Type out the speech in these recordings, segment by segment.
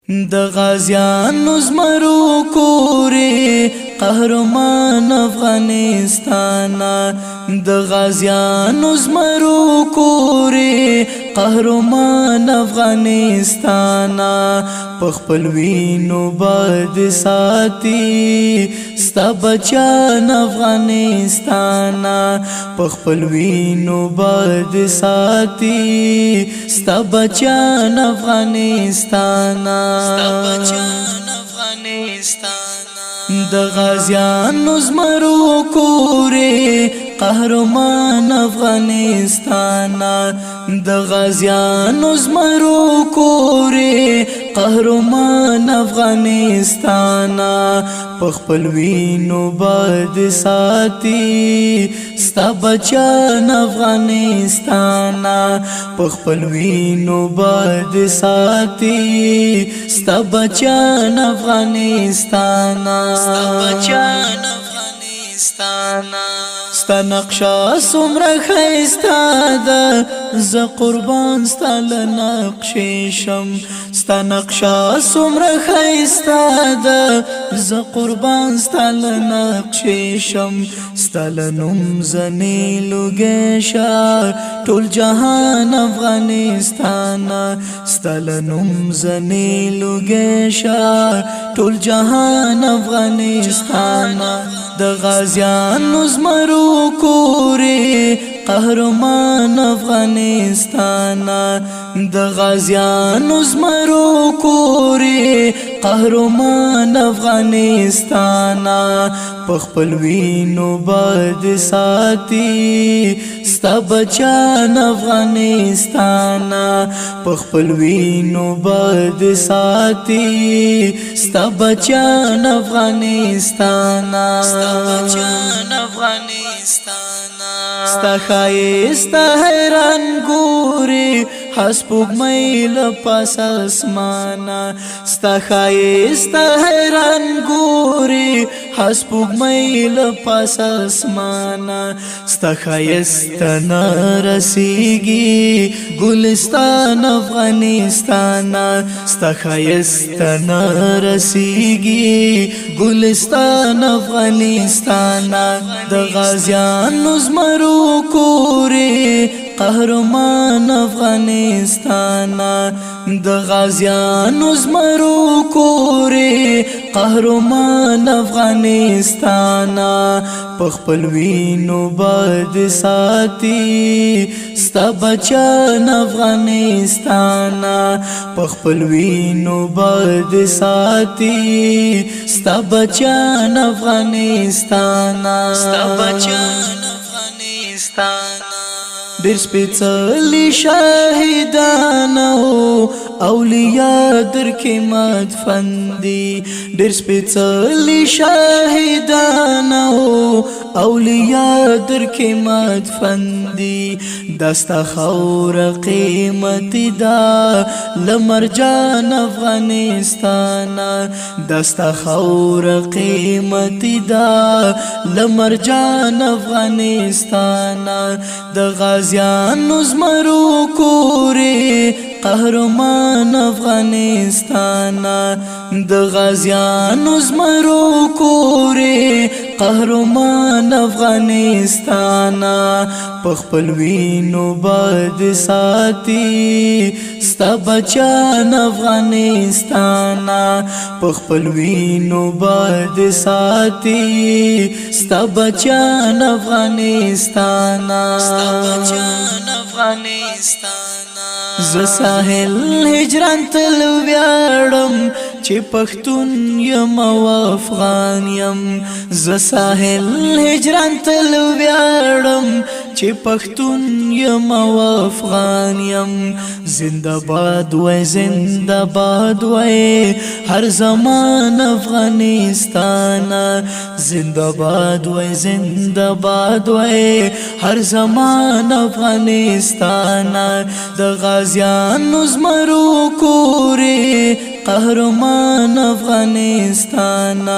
د غازیانو زمرو کورې قهرمان افغانستان د غازیانو زمرو کورې قهرمان افغانستان په خپل وینو باد ساتي ستا بچان افغانستان په خپل وینو باد ساتي ستا بچان افغانستان د غازیانو زمرو کورې قهرمان افغانستان د غازیانو زمرو کورې قهرمان افغانستان په خپل وینو باد ساتي ستا بچان افغانستان په خپل وینو باد ساتي ستا بچان افغانستان ستا نقشه څومره ښایسته ده زه قربان ستا له نقشې شم ستا نقشه څومره ښایسته ده زه قربان ستا له نقشې شم ستا له نوم زنې لوګی شه ټول جهان افغانستان ستا له نوم زنې لوګی شه ټول جهان افغانستان د غازیانو زمرو کورې قهرمان افغانستان د غازیانو زمرو کورې قهرمان افغانستان په خپل وینو باد ساتي ستا بچان افغانستان په خپل وینو باد ساتي ستا بچان افغانستان ستا ښایسته حیران ګوري هسپوږمۍ له پاس اسمانه ستا ښایسته حیران ګوري هسپوږمۍ له پاس اسمانه ستا ښایسته نه رسیږي ګلستان افغانستان ستا ښایسته نه رسیږي ګلستان افغانستان د غازیانو زمرو کورې قهرمان افغانستان د غازیانو زمرو کورې قهرمان افغانستان په خپل وینو باد ساتي ستا بچان افغانستان په خپل وینو باد ساتي ستا بچان افغانستان ډېر سپېڅلي شاهدان او اولیاء درکې مدفن دي ډېر سپېڅلي شاهدان او اولیاء درکې مدفن دي دا ستا خاوره قیمتي ده له مرجان افغانستان دا ستا خاوره قیمتي ده له مرجان افغانستان د غازیانو زمرو کورې قهرمان افغانستان د غازیانو زمرو کورې قهرمان افغانستان په خپل وینو باد ساتي ستا بچان افغانستان په خپل وینو باد ساتي ستا بچان افغانستان زه ساحل هجران تل ویاړم چې پښتون یم او افغان یم زه ساحل هجران تل ویاړم چې پښتون یم او افغان یم زنده باد وای زنده باد وای هر زمان افغانستان زنده باد وای زنده باد وای هر زمان افغانستان د غازیانو زمرو کورې قهرمان افغانستان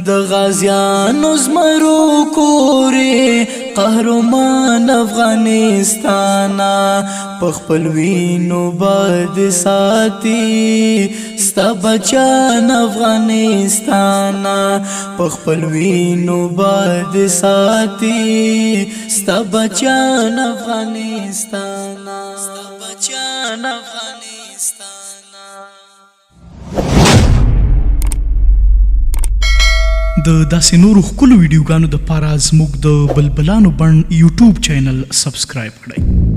د غازیانو زمرو کورې قهرمان افغانستان پخپل وینو باد ساتي ستا بچان افغانستان پخپل وینو باد ساتي ستا بچان افغانستان ستا بچان افغانستان د داسې نورو ښکلو ویډیوګانو دپاره زموږ د بلبلانو بڼ یوټیوب چینل سبسکرایب کړئ.